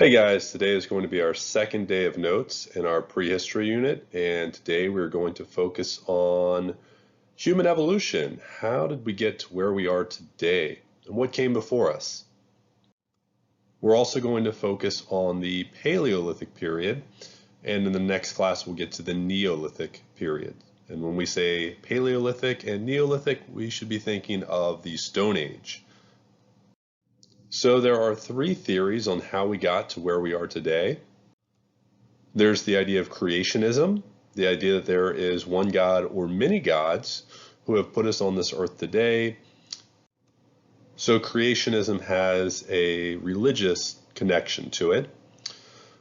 Hey guys, today is going to be our second day of notes in our prehistory unit, and today we're going to focus on human evolution. How did we get to where we are today, and what came before us? We're also going to focus on the Paleolithic period, and in the next class we'll get to the Neolithic period. And when we say Paleolithic and Neolithic, we should be thinking of the Stone Age. So there are three theories on how we got to where we are today. There's the idea of creationism, the idea that there is one God or many gods who have put us on this earth today. So creationism has a religious connection to it.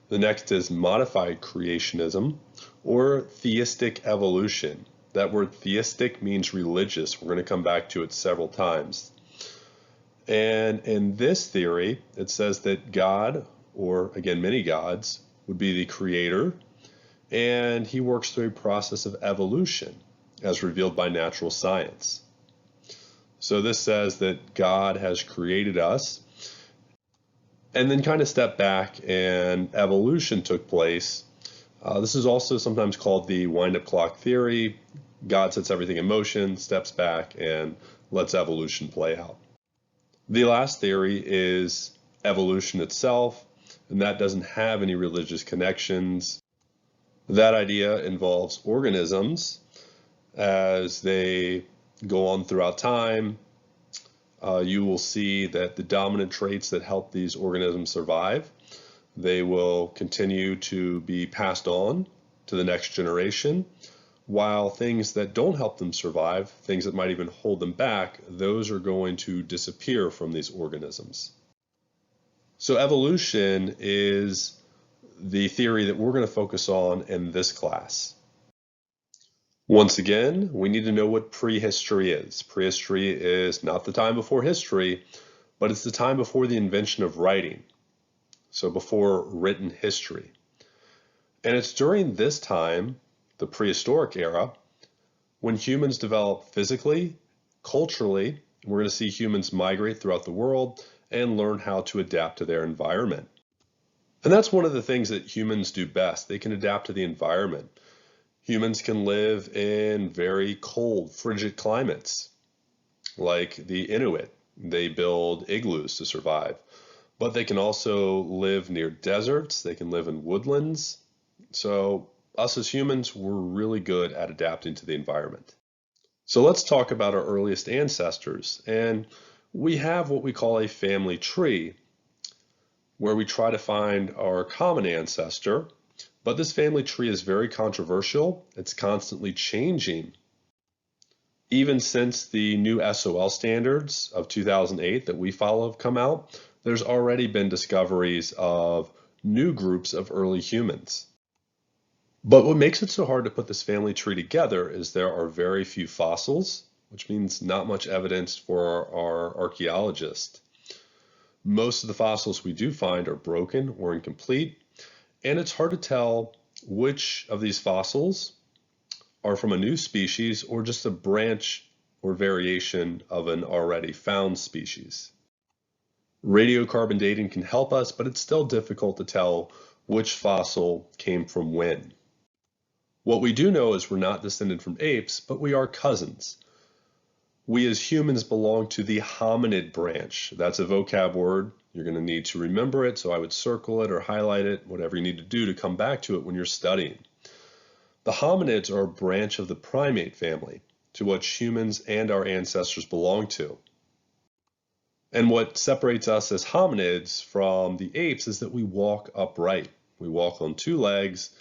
The next is modified creationism or theistic evolution. That word theistic means religious. We're going to come back to it several times. And in this theory, it says that God, or again, many gods, would be the creator, and he works through a process of evolution as revealed by natural science. So this says that God has created us and then kind of stepped back and evolution took place. This is also sometimes called the wind-up clock theory. God sets everything in motion, steps back, and lets evolution play out. The last theory is evolution itself, and that doesn't have any religious connections. That idea involves organisms as they go on throughout time. You will see that the dominant traits that help these organisms survive, they will continue to be passed on to the next generation, while things that don't help them survive, things that might even hold them back, those are going to disappear from these organisms. So evolution is the theory that we're going to focus on in this class. Once again, we need to know what prehistory is. Prehistory is not the time before history, but it's the time before the invention of writing, so before written history. And it's during this time, the prehistoric era, when humans develop physically, culturally. We're going to see humans migrate throughout the world and learn how to adapt to their environment. And that's one of the things that humans do best. They can adapt to the environment. Humans can live in very cold, frigid climates, like the Inuit. They build igloos to survive. But they can also live near deserts. They can live in woodlands. So us as humans, we're really good at adapting to the environment. So let's talk about our earliest ancestors. And we have what we call a family tree, where we try to find our common ancestor. But this family tree is very controversial. It's constantly changing. Even since the new SOL standards of 2008 that we follow have come out, there's already been discoveries of new groups of early humans. But what makes it so hard to put this family tree together is there are very few fossils, which means not much evidence for our archaeologists. Most of the fossils we do find are broken or incomplete, and it's hard to tell which of these fossils are from a new species or just a branch or variation of an already found species. Radiocarbon dating can help us, but it's still difficult to tell which fossil came from when. What we do know is we're not descended from apes, but we are cousins. We as humans belong to the hominid branch. That's a vocab word. You're going to need to remember it, so I would circle it or highlight it, whatever you need to do to come back to it when you're studying. The hominids are a branch of the primate family, to which humans and our ancestors belong to. And what separates us as hominids from the apes is that we walk upright. We walk on two legs.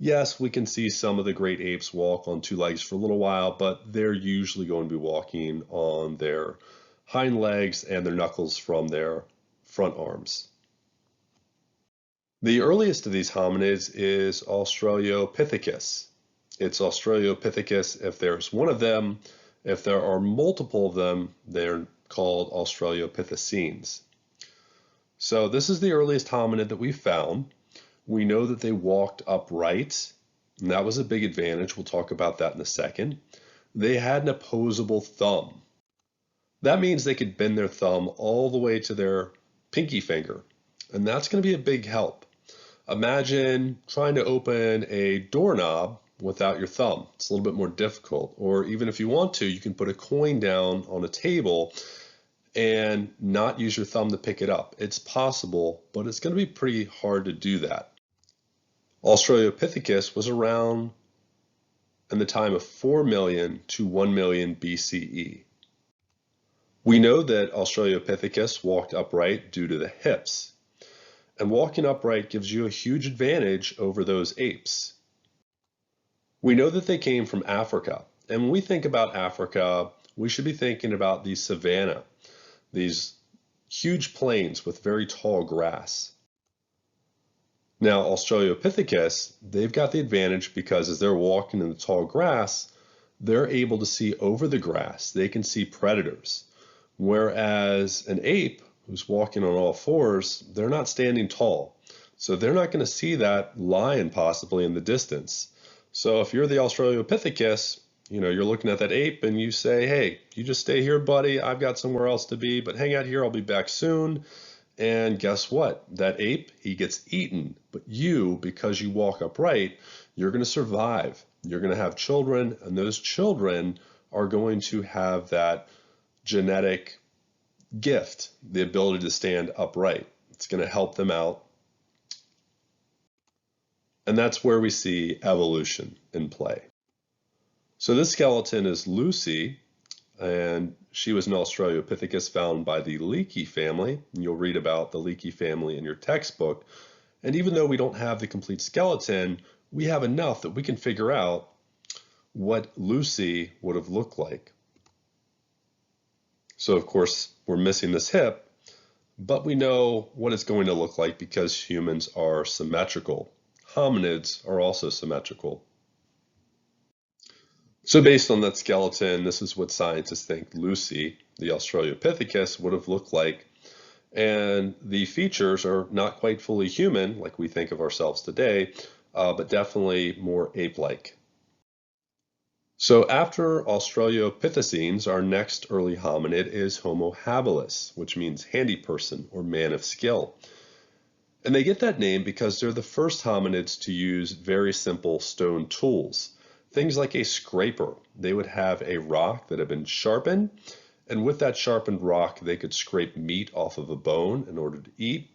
Yes, we can see some of the great apes walk on two legs for a little while, but they're usually going to be walking on their hind legs and their knuckles from their front arms. The earliest of these hominids is Australopithecus. It's Australopithecus if there's one of them. If there are multiple of them, they're called Australopithecines. So this is the earliest hominid that we found. We know that they walked upright, and that was a big advantage. We'll talk about that in a second. They had an opposable thumb. That means they could bend their thumb all the way to their pinky finger. and that's going to be a big help. Imagine trying to open a doorknob without your thumb. It's a little bit more difficult. Or even if you want to, you can put a coin down on a table and not use your thumb to pick it up. It's possible, but it's going to be pretty hard to do that. Australopithecus was around in the time of 4 million to 1 million BCE. We know that Australopithecus walked upright due to the hips, and walking upright gives you a huge advantage over those apes. We know that they came from Africa, and when we think about Africa, we should be thinking about the savanna, these huge plains with very tall grass. Now, Australopithecus, they've got the advantage because as they're walking in the tall grass, they're able to see over the grass. They can see predators. Whereas an ape who's walking on all fours, they're not standing tall. So they're not going to see that lion possibly in the distance. So if you're the Australopithecus, you're looking at that ape and you say, hey, you just stay here, buddy. I've got somewhere else to be, but hang out here. I'll be back soon. And guess what? That ape, he gets eaten. But you, because you walk upright, you're going to survive. You're going to have children, and those children are going to have that genetic gift, the ability to stand upright. It's going to help them out. And that's where we see evolution in play. So this skeleton is Lucy, and she was an Australopithecus found by the Leakey family. And you'll read about the Leakey family in your textbook. And even though we don't have the complete skeleton, we have enough that we can figure out what Lucy would have looked like. So of course, we're missing this hip, but we know what it's going to look like because humans are symmetrical. Hominids are also symmetrical. So based on that skeleton, this is what scientists think Lucy, the Australopithecus, would have looked like. And the features are not quite fully human, like we think of ourselves today, but definitely more ape-like. So after Australopithecines, our next early hominid is Homo habilis, which means handy person or man of skill. And they get that name because they're the first hominids to use very simple stone tools. Things like a scraper. They would have a rock that had been sharpened, and with that sharpened rock, they could scrape meat off of a bone in order to eat.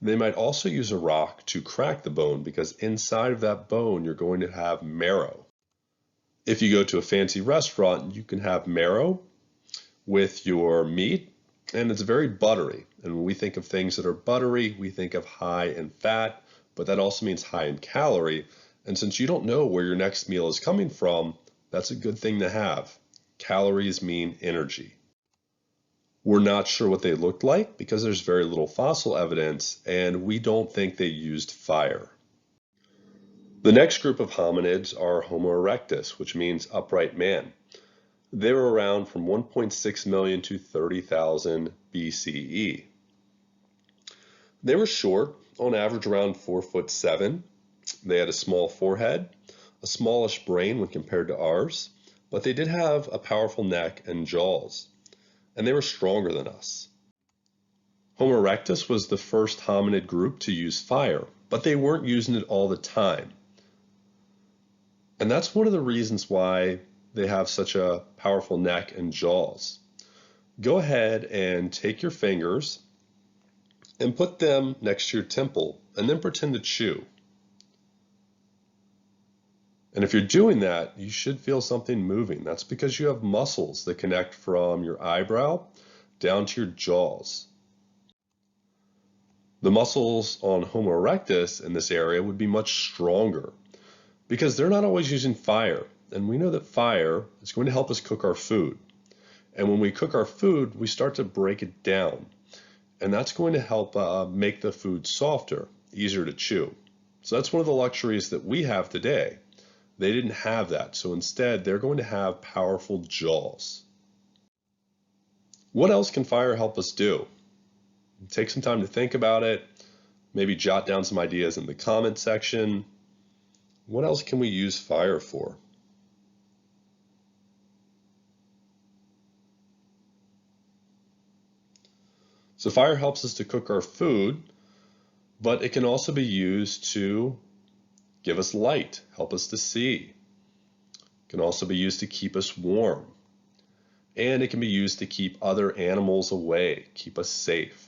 They might also use a rock to crack the bone because inside of that bone, you're going to have marrow. If you go to a fancy restaurant, you can have marrow with your meat, and it's very buttery. And when we think of things that are buttery, we think of high in fat, but that also means high in calorie. And since you don't know where your next meal is coming from, that's a good thing to have. Calories mean energy. We're not sure what they looked like because there's very little fossil evidence, and we don't think they used fire. The next group of hominids are Homo erectus, which means upright man. They were around from 1.6 million to 30,000 BCE. They were short, on average around 4'7". They had a small forehead, a smallish brain when compared to ours, but they did have a powerful neck and jaws, and they were stronger than us. Homo erectus was the first hominid group to use fire, but they weren't using it all the time. And that's one of the reasons why they have such a powerful neck and jaws. Go ahead and take your fingers and put them next to your temple and then pretend to chew. And if you're doing that, you should feel something moving. That's because you have muscles that connect from your eyebrow down to your jaws. The muscles on Homo erectus in this area would be much stronger because they're not always using fire. And we know that fire is going to help us cook our food. And when we cook our food, we start to break it down. And that's going to help make the food softer, easier to chew. So that's one of the luxuries that we have today. They didn't have that. So instead, they're going to have powerful jaws. What else can fire help us do? Take some time to think about it. Maybe jot down some ideas in the comment section. What else can we use fire for? So fire helps us to cook our food, but it can also be used to give us light, help us to see. It can also be used to keep us warm. And it can be used to keep other animals away, keep us safe.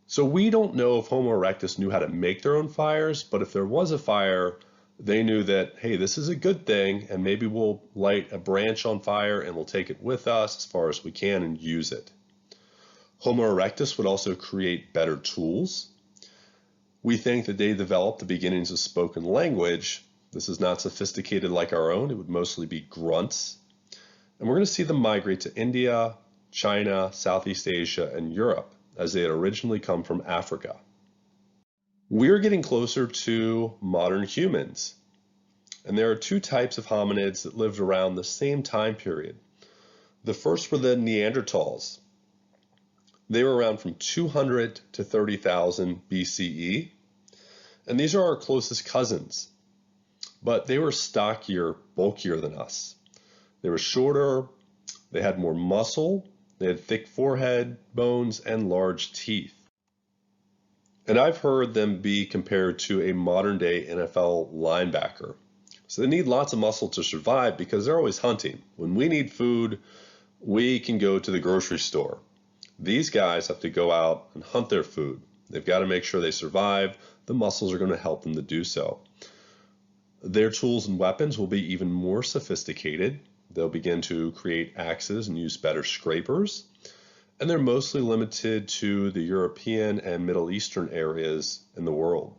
So we don't know if Homo erectus knew how to make their own fires, but if there was a fire, they knew that, hey, this is a good thing, and maybe we'll light a branch on fire and we'll take it with us as far as we can and use it. Homo erectus would also create better tools. We think that they developed the beginnings of spoken language. This is not sophisticated like our own. It would mostly be grunts. And we're going to see them migrate to India, China, Southeast Asia, and Europe, as they had originally come from Africa. We're getting closer to modern humans. And there are two types of hominids that lived around the same time period. The first were the Neanderthals. They were around from 200 to 30,000 BCE. And these are our closest cousins. But they were stockier, bulkier than us. They were shorter, they had more muscle, they had thick forehead, bones, and large teeth. And I've heard them be compared to a modern day NFL linebacker. So they need lots of muscle to survive because they're always hunting. When we need food, we can go to the grocery store. These guys have to go out and hunt their food. They've got to make sure they survive. The muscles are going to help them to do so. Their tools and weapons will be even more sophisticated. They'll begin to create axes and use better scrapers. And they're mostly limited to the European and Middle Eastern areas in the world.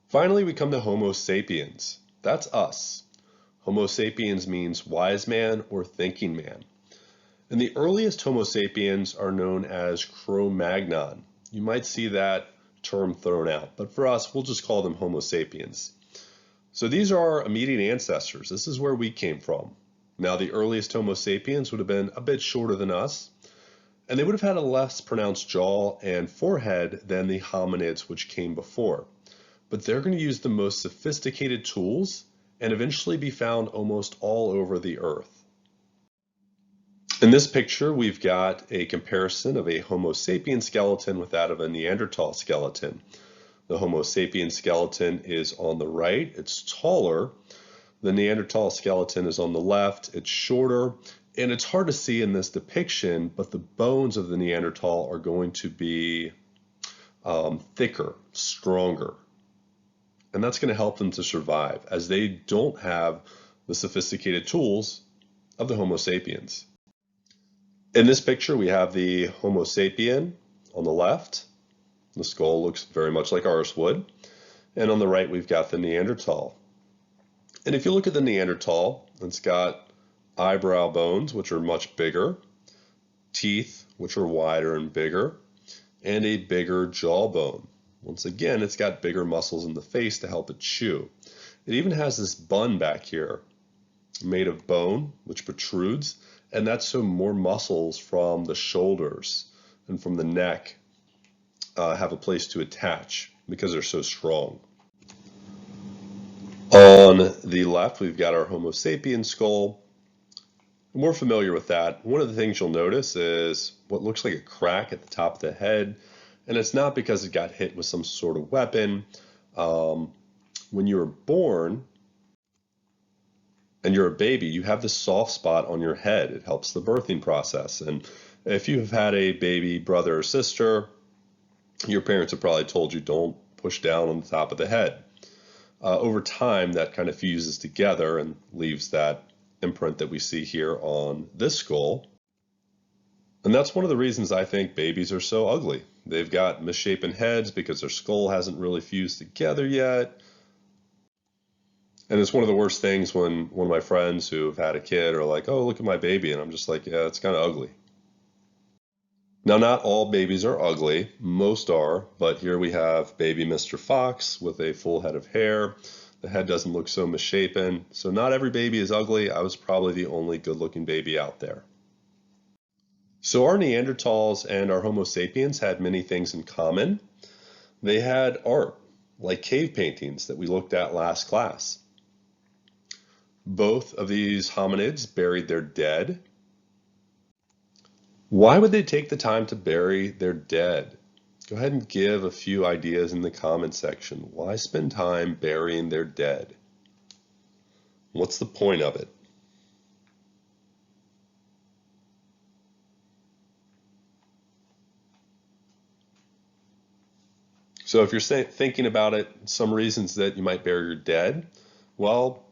Finally, we come to Homo sapiens. That's us. Homo sapiens means wise man or thinking man. And the earliest Homo sapiens are known as Cro-Magnon. You might see that term thrown out, but for us, we'll just call them Homo sapiens. So these are our immediate ancestors. This is where we came from. Now, the earliest Homo sapiens would have been a bit shorter than us, and they would have had a less pronounced jaw and forehead than the hominids which came before. But they're going to use the most sophisticated tools and eventually be found almost all over the earth. In this picture, we've got a comparison of a Homo sapien skeleton with that of a Neanderthal skeleton. The Homo sapien skeleton is on the right, it's taller. The Neanderthal skeleton is on the left, it's shorter, and it's hard to see in this depiction, but the bones of the Neanderthal are going to be thicker, stronger. And that's going to help them to survive, as they don't have the sophisticated tools of the Homo sapiens. In this picture, we have the Homo sapien on the left. The skull looks very much like ours would. And on the right, we've got the Neanderthal. And if you look at the Neanderthal, it's got eyebrow bones, which are much bigger, teeth, which are wider and bigger, and a bigger jawbone. Once again, it's got bigger muscles in the face to help it chew. It even has this bun back here made of bone, which protrudes, and that's so more muscles from the shoulders and from the neck have a place to attach because they're so strong. On the left, we've got our Homo sapien skull. We're familiar with that. One of the things you'll notice is what looks like a crack at the top of the head, and it's not because it got hit with some sort of weapon. When you were born and you're a baby, you have this soft spot on your head. It helps the birthing process. And if you have had a baby brother or sister, your parents have probably told you don't push down on the top of the head. Over time, that kind of fuses together and leaves that imprint that we see here on this skull. And that's one of the reasons I think babies are so ugly. They've got misshapen heads because their skull hasn't really fused together yet. And it's one of the worst things when one of my friends who've had a kid are like, oh, look at my baby. And I'm just like, yeah, it's kind of ugly. Now, not all babies are ugly. Most are. But here we have baby Mr. Fox with a full head of hair. The head doesn't look so misshapen. So not every baby is ugly. I was probably the only good-looking baby out there. So our Neanderthals and our Homo sapiens had many things in common. They had art, like cave paintings that we looked at last class. Both of these hominids buried their dead. Why would they take the time to bury their dead? Go ahead and give a few ideas in the comment section. Why spend time burying their dead? What's the point of it? So if you're thinking about it, some reasons that you might bury your dead, well,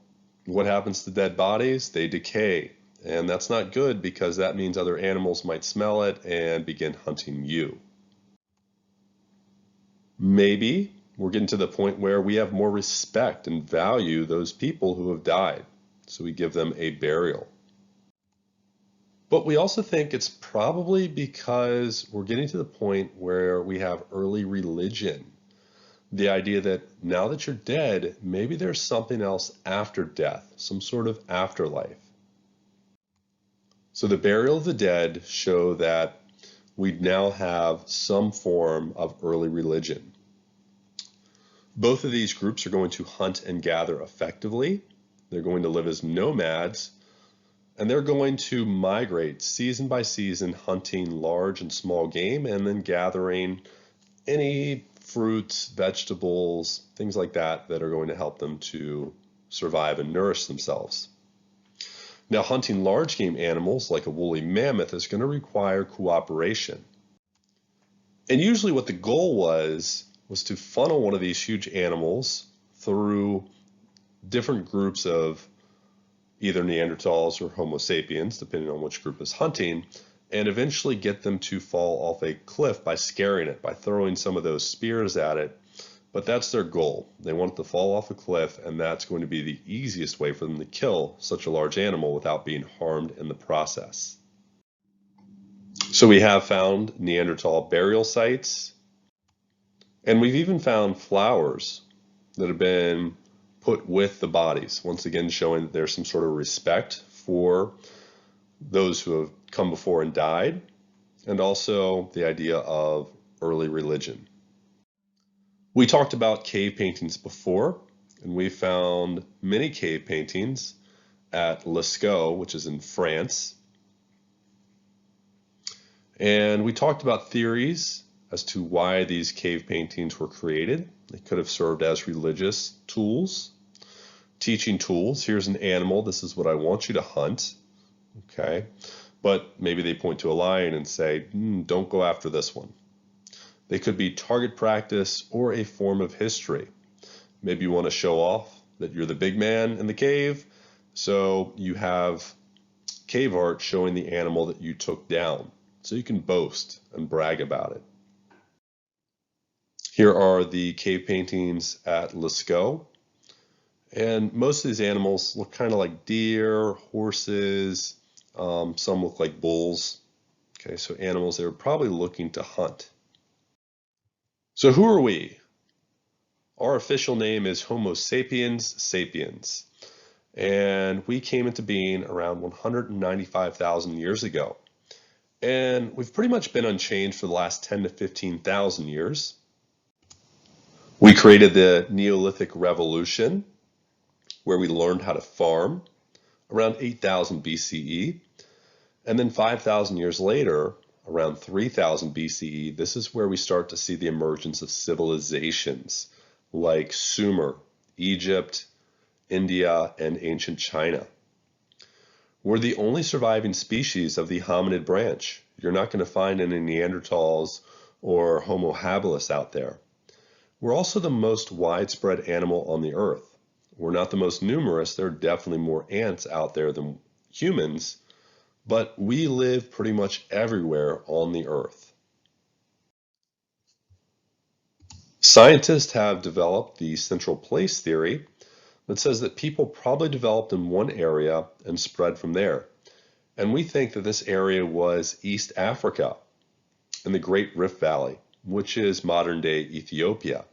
what happens to dead bodies? They decay. And that's not good because that means other animals might smell it and begin hunting you. Maybe we're getting to the point where we have more respect and value those people who have died. So we give them a burial. But we also think it's probably because we're getting to the point where we have early religion. The idea that now that you're dead, maybe there's something else after death, some sort of afterlife. So the burial of the dead show that we now have some form of early religion. Both of these groups are going to hunt and gather effectively. They're going to live as nomads, and they're going to migrate season by season, hunting large and small game, and then gathering any fruits, vegetables, things like that that are going to help them to survive and nourish themselves. Now, hunting large game animals like a woolly mammoth is going to require cooperation. And usually what the goal was to funnel one of these huge animals through different groups of either Neanderthals or Homo sapiens, depending on which group is hunting, and eventually get them to fall off a cliff by scaring it, by throwing some of those spears at it. But that's their goal. They want it to fall off a cliff, and that's going to be the easiest way for them to kill such a large animal without being harmed in the process. So we have found Neanderthal burial sites, and we've even found flowers that have been put with the bodies, once again showing that there's some sort of respect for those who have come before and died, and also the idea of early religion. We talked about cave paintings before, and we found many cave paintings at Lascaux, which is in France. And we talked about theories as to why these cave paintings were created. They could have served as religious tools, teaching tools. Here's an animal. This is what I want you to hunt. Okay. But maybe they point to a lion and say, don't go after this one. They could be target practice or a form of history. Maybe you want to show off that you're the big man in the cave. So you have cave art showing the animal that you took down. So you can boast and brag about it. Here are the cave paintings at Lascaux. And most of these animals look kind of like deer, horses, some look like bulls. Okay, so animals they were probably looking to hunt. So who are we? Our official name is Homo sapiens sapiens. And we came into being around 195,000 years ago. And we've pretty much been unchanged for the last 10 to 15,000 years. We created the Neolithic Revolution, where we learned how to farm around 8,000 BCE. And then 5,000 years later, around 3,000 BCE, this is where we start to see the emergence of civilizations like Sumer, Egypt, India, and ancient China. We're the only surviving species of the hominid branch. You're not going to find any Neanderthals or Homo habilis out there. We're also the most widespread animal on the earth. We're not the most numerous. There are definitely more ants out there than humans, but we live pretty much everywhere on the earth. Scientists have developed the central place theory that says that people probably developed in one area and spread from there. And we think that this area was East Africa in the Great Rift Valley, which is modern day Ethiopia.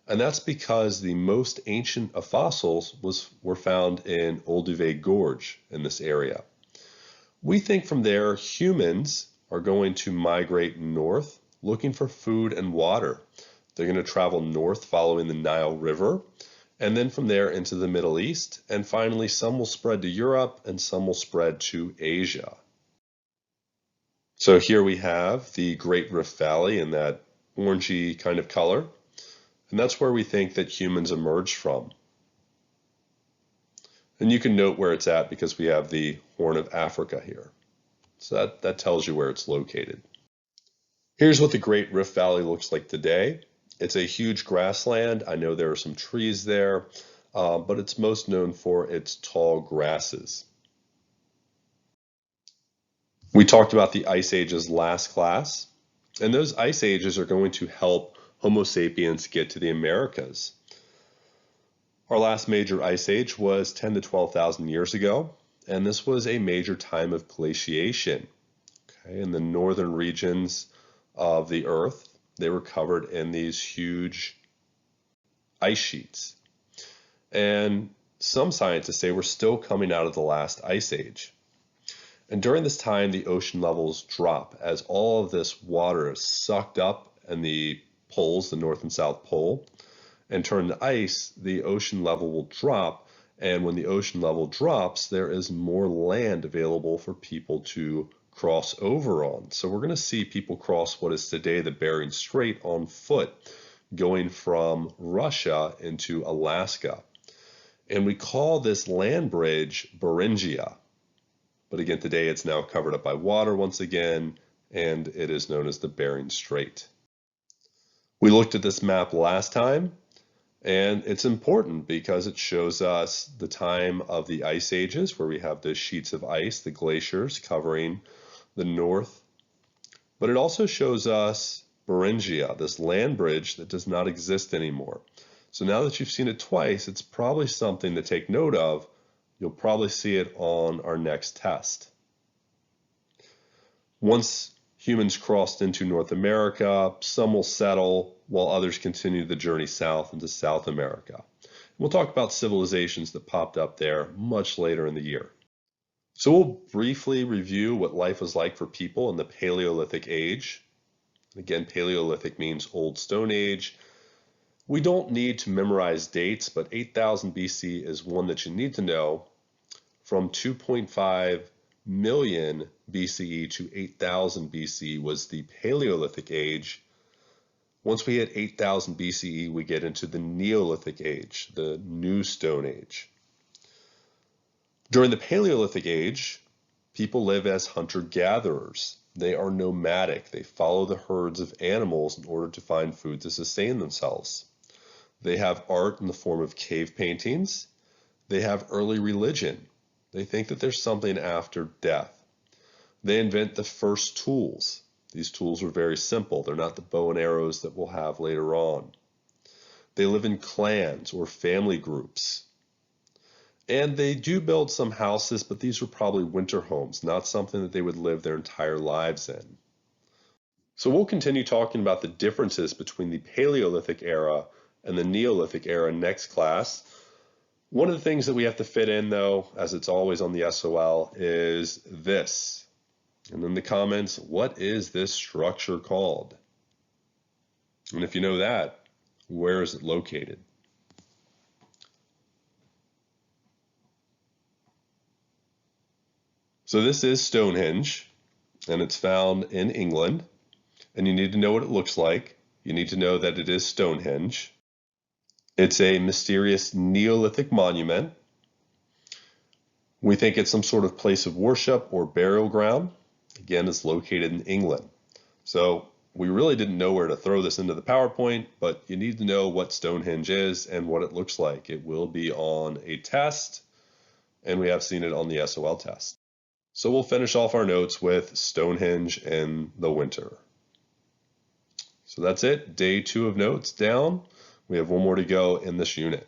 And that's because the most ancient of fossils were found in Olduvai Gorge in this area. We think from there humans are going to migrate north looking for food and water. They're going to travel north following the Nile River, and then from there into the Middle East, and finally some will spread to Europe and some will spread to Asia. So here we have the Great Rift Valley in that orangey kind of color. And that's where we think that humans emerged from. And you can note where it's at because we have the Horn of Africa here. So that tells you where it's located. Here's what the Great Rift Valley looks like today. It's a huge grassland. I know there are some trees there, but it's most known for its tall grasses. We talked about the ice ages last class, and those ice ages are going to help Homo sapiens get to the Americas. Our last major ice age was 10 to 12,000 years ago, and this was a major time of glaciation. Okay, in the northern regions of the Earth, they were covered in these huge ice sheets. And some scientists say we're still coming out of the last ice age. And during this time, the ocean levels drop as all of this water is sucked up in the poles, the North and South Pole, and turned to ice. The ocean level will drop. And when the ocean level drops, there is more land available for people to cross over on. So we're going to see people cross what is today the Bering Strait on foot, going from Russia into Alaska. And we call this land bridge Beringia. But again, today it's now covered up by water once again, and it is known as the Bering Strait. We looked at this map last time, and it's important because it shows us the time of the ice ages, where we have the sheets of ice, the glaciers covering the north. But it also shows us Beringia, this land bridge that does not exist anymore. So now that you've seen it twice, it's probably something to take note of. You'll probably see it on our next test. Once humans crossed into North America, some will settle while others continue the journey south into South America. We'll talk about civilizations that popped up there much later in the year. So we'll briefly review what life was like for people in the Paleolithic age. Again, Paleolithic means Old Stone Age. We don't need to memorize dates, but 8000 BC is one that you need to know. From 2.5 million BCE to 8000 BCE was the Paleolithic age. Once we hit 8000 BCE, we get into the Neolithic age, the New Stone Age. During the Paleolithic age, people live as hunter-gatherers. They are nomadic. They follow the herds of animals in order to find food to sustain themselves. They have art in the form of cave paintings. They have early religion. They think that there's something after death. They invent the first tools. These tools were very simple. They're not the bow and arrows that we'll have later on. They live in clans or family groups. And they do build some houses, but these were probably winter homes, not something that they would live their entire lives in. So we'll continue talking about the differences between the Paleolithic era and the Neolithic era next class. One of the things that we have to fit in, though, as it's always on the SOL, is this. And in the comments, what is this structure called? And if you know that, where is it located? So this is Stonehenge, and it's found in England. And you need to know what it looks like. You need to know that it is Stonehenge. It's a mysterious Neolithic monument. We think it's some sort of place of worship or burial ground. Again, it's located in England. So we really didn't know where to throw this into the PowerPoint, but you need to know what Stonehenge is and what it looks like. It will be on a test, and we have seen it on the SOL test. So we'll finish off our notes with Stonehenge in the winter. So that's it. Day 2 of notes down. We have one more to go in this unit.